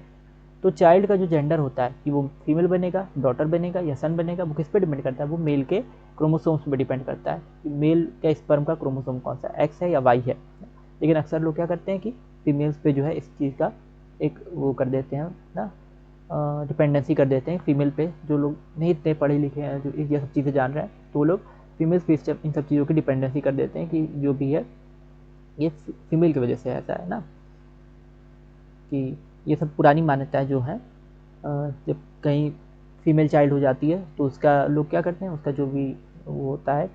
[SPEAKER 1] तो चाइल्ड का जो जेंडर होता है कि वो फीमेल बनेगा, डॉटर बनेगा या सन बनेगा, वो किस पे डिपेंड करता है, वो मेल के क्रोमोसोम्स पे डिपेंड करता है कि मेल का स्पर्म का क्रोमोसोम कौन सा, एक्स है या वाई है। लेकिन अक्सर लोग क्या करते हैं कि फीमेल्स पे जो है इस चीज़ का एक वो कर देते हैं ना, डिपेंडेंसी कर देते हैं फीमेल पे। जो लोग नहीं इतने पढ़े लिखे हैं, जो ये सब चीज़ें जान रहे हैं, तो वो लोग फीमेल्स पे इन सब चीज़ों की डिपेंडेंसी कर देते हैं कि जो भी है ये फीमेल की वजह से ऐसा है ना, कि ये सब पुरानी मान्यताएं जो हैं, जब कहीं फीमेल चाइल्ड हो जाती है तो उसका लोग क्या करते हैं, उसका जो भी वो होता है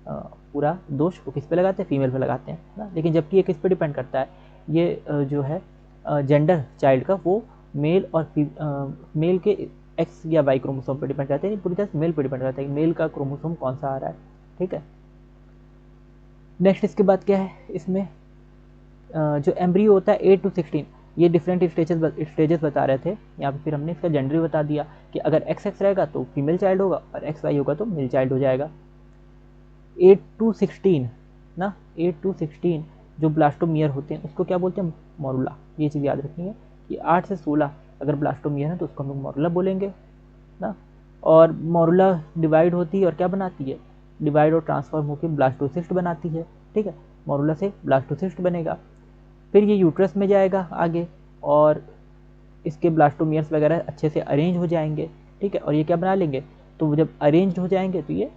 [SPEAKER 1] पूरा दोष वो किस पे लगाते हैं, फीमेल पे लगाते हैं ना। लेकिन जबकि ये किस पे डिपेंड करता है, ये जो है जेंडर चाइल्ड का वो मेल और मेल के एक्स या वाई क्रोमोसोम पे डिपेंड करता है, पूरी तरह से मेल पे डिपेंड करता है कि मेल का क्रोमोसोम कौन सा आ रहा है, ठीक है। नेक्स्ट इसके बाद क्या है इसमें, जो एम्ब्रियो होता है 8 to 16, ये डिफरेंट स्टेजेस बता रहे थे यहाँ पे। फिर हमने इसका जेंडर बता दिया कि अगर एक्स रहेगा तो फीमेल चाइल्ड होगा, और एक्स वाई होगा तो मेल चाइल्ड हो जाएगा। 8 to 16 ना, 8 to 16 जो ब्लास्टोमियर होते हैं उसको क्या बोलते हैं, मोरुला। ये चीज़ याद रखनी है कि 8 से 16 अगर ब्लास्टोमियर है तो उसको हम लोग मोरुला बोलेंगे ना। और मोरुला डिवाइड होती है और क्या बनाती है, डिवाइड और ट्रांसफॉर्म होकर ब्लास्टोसिस्ट बनाती है, ठीक है, मोरुला से ब्लास्टोसिस्ट बनेगा। फिर ये यूट्रस में जाएगा आगे और इसके ब्लास्टोमियर्स वगैरह अच्छे से अरेंज हो जाएंगे, ठीक है, और ये क्या बना लेंगे, तो जब अरेंज हो जाएंगे तो ये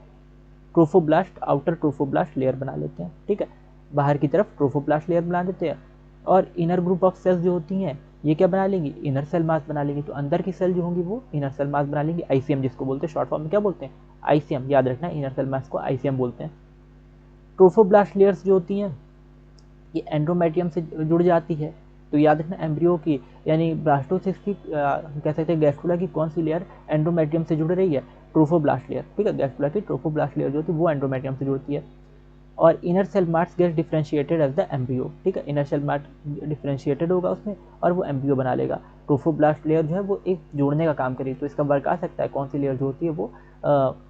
[SPEAKER 1] ट्रोफोब्लास्ट, आउटर ट्रोफोब्लास्ट लेयर बना लेते हैं, ठीक है, बाहर की तरफ ट्रोफोब्लास्ट लेयर बना देते हैं। और इनर ग्रुप ऑफ सेल्स जो होती हैं ये क्या बना लेंगी, इनर सेल मास बना लेंगी। तो अंदर की सेल जो होंगी वो इनर सेल मास बना लेंगी, आईसीएम जिसको बोलते हैं, शॉर्ट फॉर्म में क्या बोलते हैं, आईसीएम, याद रखना, इनर सेल मास को आईसीएम बोलते हैं। ट्रोफोब्लास्ट लेयर्स जो होती हैं ये एंडोमेट्रियम से जुड़ जाती है। तो याद रखना एम्ब्रियो की यानी ब्लास्टोसिस्ट की हम कह सकते हैं गैस्ट्रुला की कौन सी लेयर एंडोमेट्रियम से जुड़ रही है, ट्रोफोब्लास्ट लेयर, ठीक है, गैस्ट्रुला की ट्रोफोब्लास्ट लेयर जो होती है वो एंडोमेट्रियम से जुड़ती है। और inner cell mass get differentiated as the embryo, ठीक है, इनर सेल मार्ट डिफरेंशिएटेड होगा उसमें और वो एम्ब्रियो बना लेगा। ट्रोफोब्लास्ट लेयर जो है वो एक जोड़ने का काम करेगी। तो इसका वर्क आ सकता है कौन सी लेयर जो होती है वो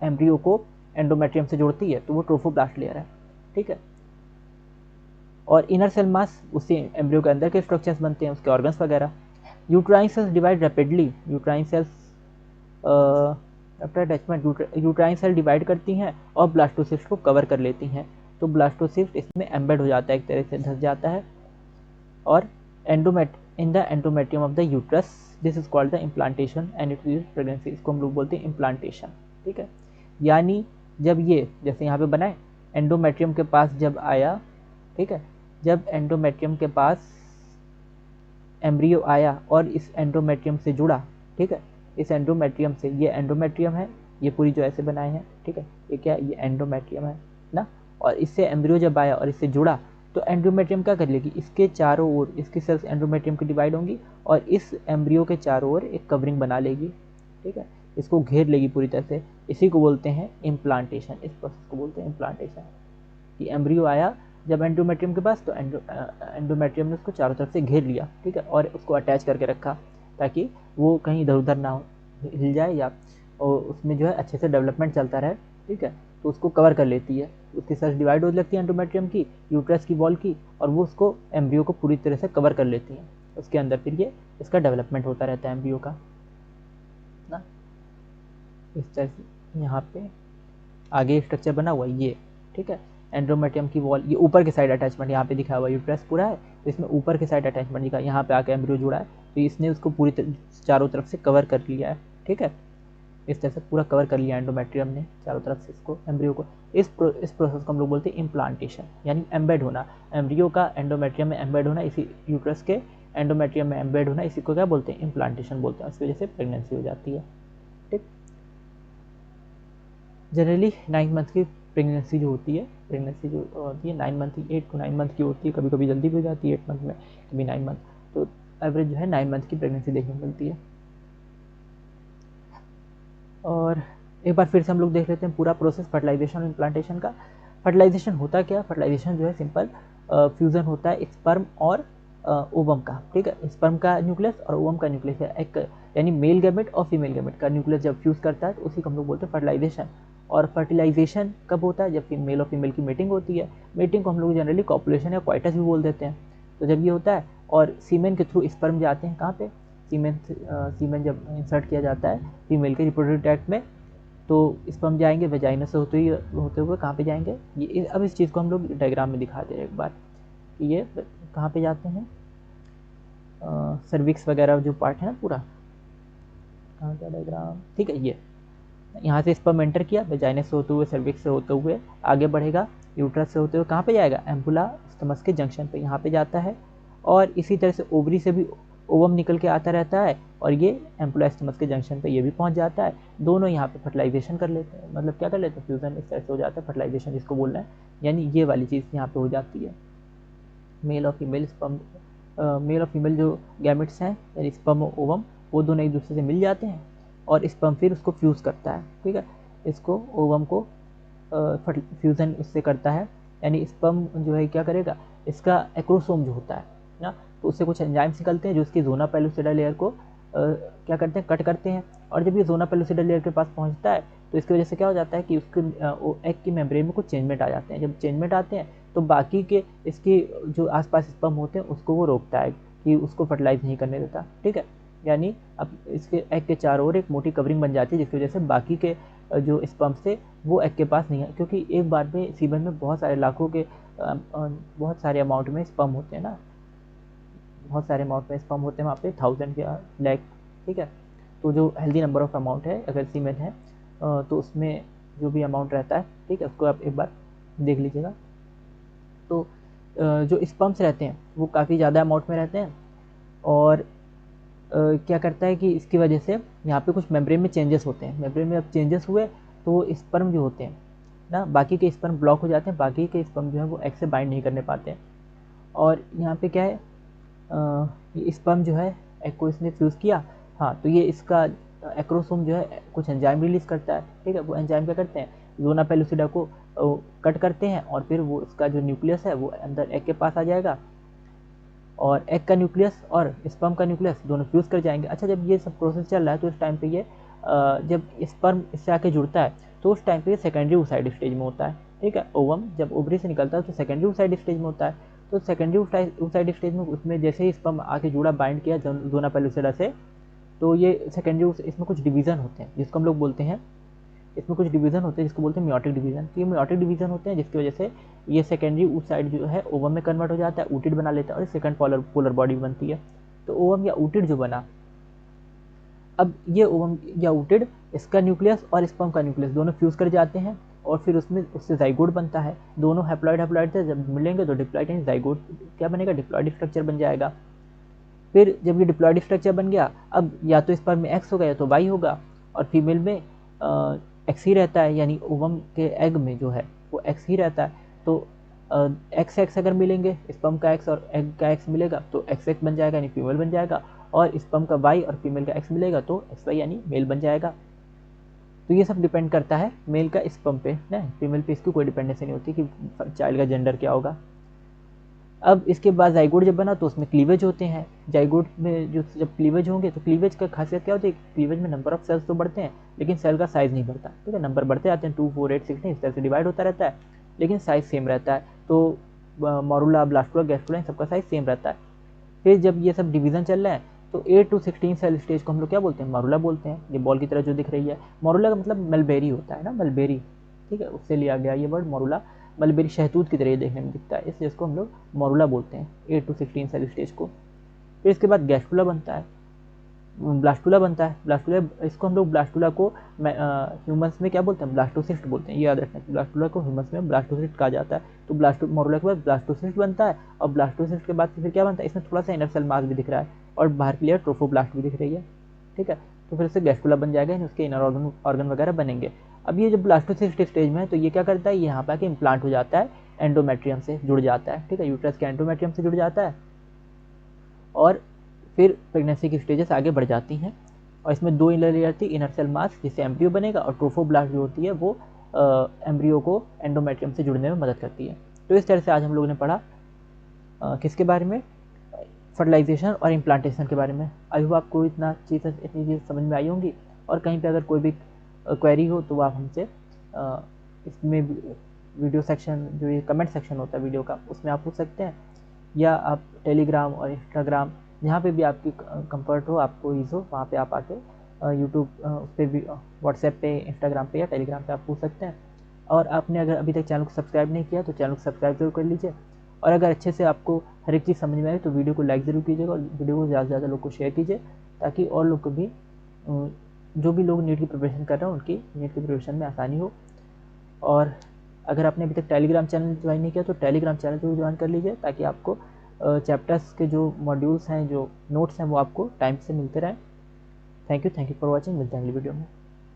[SPEAKER 1] एम्ब्रियो को एंडोमेट्रियम से जोड़ती है, तो वो ट्रोफोब्लास्ट लेयर है, ठीक है। और इनर सेल मास उससे एम्ब्रियो के अंदर के स्ट्रक्चर्स बनते हैं, उसके ऑर्गन्स वगैरह। Uterine cells divide rapidly, uterine cells after attachment uterine cell divide करती हैं और ब्लास्टोसिस्ट को कवर कर लेती हैं। तो ब्लास्टोसिस्ट इसमें एम्बेड हो जाता है, एक तरह से धस जाता है। और in the endometrium of the uterus, this is called the implantation and it is pregnancy, इसको हम लोग बोलते हैं इम्प्लांटेशन, ठीक है। यानी जब ये जैसे यहाँ पे बनाए एंडोमेट्रियम के पास जब आया, ठीक है, जब एंडोमेट्रियम के पास एम्ब्रियो आया और इस एंडोमेट्रियम से जुड़ा, ठीक है, इस एंडोमेट्रियम से, ये एंडोमेट्रियम है, ये पूरी जो ऐसे बनाए हैं, ठीक है, ये क्या है, ये एंडोमेट्रियम है ना, और इससे एम्ब्रियो जब आया और इससे जुड़ा तो एंडोमेट्रियम क्या कर लेगी, इसके चारों ओर इसकी सेल्स एंडोमेट्रियम की डिवाइड होंगी और इस एम्ब्रियो के चारों ओर एक कवरिंग बना लेगी, ठीक है, इसको घेर लेगी पूरी तरह से। इसी को बोलते हैं इम्प्लांटेशन, इस प्रोसेस को बोलते हैं इम्प्लांटेशन। कि एम्ब्रियो आया जब एंडोमेट्रियम के पास तो एंडोमेट्रियम ने उसको चारों तरफ से घेर लिया, ठीक है, और उसको अटैच करके रखा ताकि वो कहीं इधर उधर ना हिल जाए या और उसमें जो है अच्छे से डेवलपमेंट चलता रहे, ठीक है। तो उसको कवर कर लेती है, उसकी सेल्स डिवाइड हो लगती है एंडोमेट्रियम की, यूट्रस की वॉल की, और वो उसको एम्ब्रियो को पूरी तरह से कवर कर लेती हैं। उसके अंदर फिर ये इसका डेवलपमेंट होता रहता है एम्ब्रियो का ना। इस तरह से यहाँ पे आगे स्ट्रक्चर बना हुआ ये, ठीक है, एंडोमेट्रियम की वॉल, ये ऊपर के साइड अटैचमेंट यहाँ पे दिखा हुआ, यूट्रस पूरा है तो इसमें ऊपर के साइड अटैचमेंट दिखा, यहाँ पे आके एम्ब्रियो जुड़ा है तो इसने उसको पूरी चारों तरफ से कवर कर लिया है, ठीक है, इस तरह से पूरा कवर कर लिया एंडोमेट्रियम ने चारों तरफ से इसको एम्ब्रियो को। इस प्रोसेस को हम लोग बोलते हैं इम्प्लांटेशन, यानी एम्बेड होना, एम्ब्रियो का एंडोमेट्रियम में एम्बेड होना, इसी यूट्रस के एंडोमेट्रियम में एम्बेड होना, इसी को क्या बोलते हैं, इम्प्लांटेशन बोलते हैं। इस वजह से प्रेगनेंसी हो जाती है, ठीक। जनरली 9 मंथ की प्रेगनेंसी जो होती है 9 मंथ, 8 to 9 मंथ की होती है, कभी कभी जल्दी भी हो जाती है 8 मंथ में, कभी 9 मंथ, तो एवरेज जो है 9 मंथ की प्रेगनेंसी देखने को मिलती है। और एक बार फिर से हम लोग देख लेते हैं पूरा प्रोसेस फर्टिलाइजेशन और इम्प्लांटेशन का। फर्टिलाइजेशन होता क्या, फर्टिलाइजेशन जो है सिंपल फ्यूज़न होता है स्पर्म और ओवम का, ठीक है, स्पर्म का न्यूक्लियस और ओवम का न्यूक्लियस है एक, यानी मेल गैमेट और फीमेल गैमेट का न्यूक्लियस जब फ्यूज़ करता है तो उसी को हम लोग बोलते हैं फर्टिलाइजेशन। और फर्टिलाइजेशन कब होता है, जब मेल और फीमेल की मीटिंग होती है। मीटिंग को हम लोग जनरली कॉपुलेशन या क्वाइटस भी बोल देते हैं। तो जब ये होता है और सीमेन के थ्रू स्पर्म जाते हैं कहाँ पे, सीमेन जब इंसर्ट किया जाता है फीमेल के रिप्रोडक्टिव ट्रैक्ट में तो स्पर्म जाएंगे वेजाइना से होते हुए कहाँ पे जाएंगे, ये अब इस चीज़ को हम लोग डायग्राम में दिखाते हैं एक बार कि ये कहाँ पे जाते हैं, सर्विक्स वगैरह जो पार्ट है ना पूरा, कहाँ का डायग्राम, ठीक है, ये यहाँ से स्पर्म एंटर किया वेजाइना से होते हुए सर्विक्स से होते हुए आगे बढ़ेगा, यूट्रस से होते हुए कहाँ पे जाएगा, एम्पुला स्टमस के जंक्शन पे यहाँ पे जाता है। और इसी तरह से ओवरी से भी ओवम निकल के आता रहता है और ये एम्पुला स्टमस के जंक्शन पे ये भी पहुँच जाता है। दोनों यहाँ पे फर्टिलाइजेशन कर लेते हैं, मतलब क्या कर लेते हैं, फ्यूजन इस तरह से हो जाता है, फर्टिलाइजेशन जिसको बोल रहे हैं, यानी ये वाली चीज़ यहाँ पे हो जाती है। मेल और फीमेल स्पर्म, मेल और फीमेल जो गैमेट्स हैं यानी स्पर्म और ओवम वो दोनों एक दूसरे से मिल जाते हैं और स्पर्म फिर उसको फ्यूज़ करता है, ठीक है, इसको ओवम को फ्यूज़न इससे करता है, यानी स्पर्म जो है क्या करेगा, इसका एक्रोसोम जो होता है ना, तो उससे कुछ एंजाइम्स निकलते हैं जो इसकी जोना पेलुसिडा लेयर को क्या करते हैं, कट करते हैं। और जब ये जोना पेलुसिडा लेयर के पास पहुंचता है तो इसकी वजह से क्या हो जाता है कि उसके एग की मेम्ब्रेन में कुछ चेंजमेंट आ जाते हैं। जब चेंजमेंट आते हैं तो बाकी के इसके जो आसपास स्पर्म होते हैं उसको वो रोकता है कि उसको फर्टिलाइज नहीं करने देता, ठीक है, यानी अब इसके एग के चारों ओर एक मोटी कवरिंग बन जाती है जिसकी वजह से बाकी के जो स्पर्म से वो एग के पास नहीं है, क्योंकि एक बार में सीमेन में बहुत सारे लाखों के बहुत सारे अमाउंट में स्पर्म होते हैं ना, बहुत सारे अमाउंट में स्पर्म होते हैं वहाँ पे 1000 या लाख, ठीक है। तो जो हेल्दी नंबर ऑफ अमाउंट है अगर सीमेन है तो उसमें जो भी अमाउंट रहता है, ठीक है, उसको आप एक बार देख लीजिएगा। तो जो स्पर्म्स रहते हैं वो काफ़ी ज़्यादा अमाउंट में रहते हैं, और क्या करता है कि इसकी वजह से यहाँ पे कुछ मेम्ब्रेन में चेंजेस होते हैं। मेम्ब्रेन में अब चेंजेस हुए तो वो स्पर्म जो होते हैं ना, बाकी के स्पर्म ब्लॉक हो जाते हैं, बाकी के स्पर्म जो है वो एग से बाइंड नहीं करने पाते हैं। और यहाँ पे क्या है, ये स्पर्म जो है एग को इसने फ्यूज़ किया, हाँ, तो ये इसका एक्रोसोम जो है कुछ एंजाइम रिलीज़ करता है, ठीक है। वो एंजाइम क्या करते हैं, ज़ोना पेलुसिडा को कट करते हैं, और फिर वो इसका जो न्यूक्लियस है वो अंदर एग के पास आ जाएगा, और एग का न्यूक्लियस और स्पर्म का न्यूक्लियस दोनों फ्यूज़ कर जाएंगे। अच्छा, जब ये सब प्रोसेस चल रहा है तो इस टाइम पे ये जब स्पर्म इससे आके जुड़ता है तो उस टाइम पे ये सेकेंडरी oocyte स्टेज में होता है, ठीक है। ओवम जब ओवरी से निकलता है तो सेकेंडरी oocyte स्टेज में होता है। तो सेकेंडरी oocyte स्टेज में उसमें जैसे ही स्पर्म आके जुड़ा, बाइंड किया ज़ोना पेलुसिडा से, तो ये सेकेंडरी इसमें कुछ डिवीज़न होते हैं जिसको हम लोग बोलते हैं, इसमें कुछ डिवीज़न होते हैं जिसको बोलते हैं मियोटिक डिवीज़न। तो ये मियोटिक डिवीज़न होते हैं जिसकी वजह से ये सेकेंडरी oocyte जो है ओवम में कन्वर्ट हो जाता है, ऊटिड बना लेता है, और सेकंड पोलर बॉडी बनती है। तो ओवम या ऊटिड जो बना, अब ये ओवम या ऊटिड, इसका न्यूक्लियस और स्पर्म का न्यूक्लियस दोनों फ्यूज़ कर जाते हैं, और फिर उससे जाइगोट बनता है। दोनों हैप्लॉइड से जब मिलेंगे तो डिप्लॉइड यानी जाइगोट क्या बनेगा, डिप्लॉइड स्ट्रक्चर बन जाएगा। फिर जब ये डिप्लॉइड स्ट्रक्चर बन गया, अब या तो स्पर्म में एक्स होगा या तो वाई होगा, और फीमेल में एक्स ही रहता है, यानी ओवम के एग में जो है वो एक्स ही रहता है। तो एक्स एक्स अगर मिलेंगे, स्पर्म का एक्स और एग का एक्स मिलेगा तो एक्स एक्स बन जाएगा यानी फीमेल बन जाएगा, और स्पर्म का वाई और फीमेल का एक्स मिलेगा तो एक्स वाई यानी मेल बन जाएगा। तो ये सब डिपेंड करता है मेल का स्पर्म पे ना, फीमेल पे इसकी कोई डिपेंडेंसी नहीं होती कि चाइल्ड का जेंडर क्या होगा। अब इसके बाद जाइगोट जब बना तो उसमें क्लीवेज होते हैं। जाइगोट में जो जब क्लीवेज होंगे तो क्लीवेज का खासियत क्या होती है, क्लीवेज में नंबर ऑफ सेल्स तो बढ़ते हैं लेकिन सेल का साइज नहीं बढ़ता, ठीक है। नंबर बढ़ते जाते हैं, 2 4 8 16 इस तरह से डिवाइड होता रहता है, लेकिन साइज सेम रहता है। तो मोरुला, ब्लास्टुला, गैस्ट्रुला सबका साइज सेम रहता है। फिर जब ये सब डिवीजन चल रहा है तो 8 to 16 सेल स्टेज को हम लोग क्या बोलते हैं, मोरुला बोलते हैं। ये बॉल की तरह जो दिख रही है, मोरुला का मतलब मलबेरी होता है ना, मलबेरी, ठीक है, उससे लिया गया ये वर्ड मोरुला। मलबेरी शहतूत की तरह देखने में दिखता है, इसलिए इसको हम लोग मोरुला बोलते हैं 8 to 16 सेल स्टेज को। फिर इसके बाद गैस्ट्रुला बनता है, ब्लास्टुला बनता है। ब्लास्टुला, इसको हम लोग ब्लास्टुला को ह्यूमंस में क्या बोलते हैं, ब्लास्टोसिस्ट बोलते हैं, ये याद रखना। ब्लास्टुला को ह्यूमंस में ब्लास्टोसिस्ट कहा जाता है। तो मोरुला के बाद ब्लास्टोसिस्ट बनता है, और ब्लास्टोसिस्ट के बाद फिर क्या बनता है, इसमें थोड़ा सा इनर सेल मास भी दिख रहा है, और बाहर की लेयर ट्रोफोब्लास्ट भी दिख रही है, ठीक है। तो फिर से गैस्ट्रुला बन जाएगा, यानी उसके इनर ऑर्गन वगैरह बनेंगे। अब ये जब ब्लास्टोसिस्ट स्टेज में है तो ये क्या करता है, यहाँ पे आके इम्प्लांट हो जाता है, एंडोमेट्रियम से जुड़ जाता है, ठीक है, यूट्रस के एंडोमेट्रियम से जुड़ जाता है, और फिर प्रेगनेंसी की स्टेजेस आगे बढ़ जाती हैं। और इसमें 2 इनर लेयर थी, इनर सेल मास जिससे एम्ब्रियो बनेगा, और ट्रोफोब्लास्ट जो होती है वो एम्ब्रियो को एंडोमेट्रियम से जुड़ने में मदद करती है। तो इस तरह से आज हम लोगों ने पढ़ा किसके बारे में, फर्टिलाइजेशन और इम्प्लांटेशन के बारे में। आई होप आपको इतनी चीज़ समझ में आई होंगी, और कहीं पे अगर कोई भी क्वेरी हो तो आप हमसे इसमें वीडियो सेक्शन, जो ये कमेंट सेक्शन होता है वीडियो का, उसमें आप पूछ सकते हैं, या आप टेलीग्राम और इंस्टाग्राम जहाँ पे भी आपकी कंफर्ट हो, आपको ईज़ हो, वहाँ पे आप आके यूट्यूब उस पर भी, व्हाट्सएप पे, इंस्टाग्राम पे या टेलीग्राम पे आप पूछ सकते हैं। और आपने अगर अभी तक चैनल को सब्सक्राइब नहीं किया तो चैनल को सब्सक्राइब जरूर कर लीजिए, और अगर अच्छे से आपको हर एक चीज़ समझ में आए तो वीडियो को लाइक ज़रूर कीजिएगा, और वीडियो को ज़्यादा से ज़्यादा लोग को शेयर कीजिए, ताकि और लोग को भी, जो भी लोग नीट की प्रिपरेशन कर रहे हैं उनकी नीट की प्रिपरेशन में आसानी हो। और अगर आपने अभी तक टेलीग्राम चैनल ज्वाइन नहीं किया तो टेलीग्राम चैनल जरूर ज्वाइन कर लीजिए, ताकि आपको चैप्टर्स के जो मॉड्यूल्स हैं, जो नोट्स हैं, वो आपको टाइम से मिलते रहें। थैंक यू फॉर वॉचिंग, मिलते हैं अगली वीडियो में।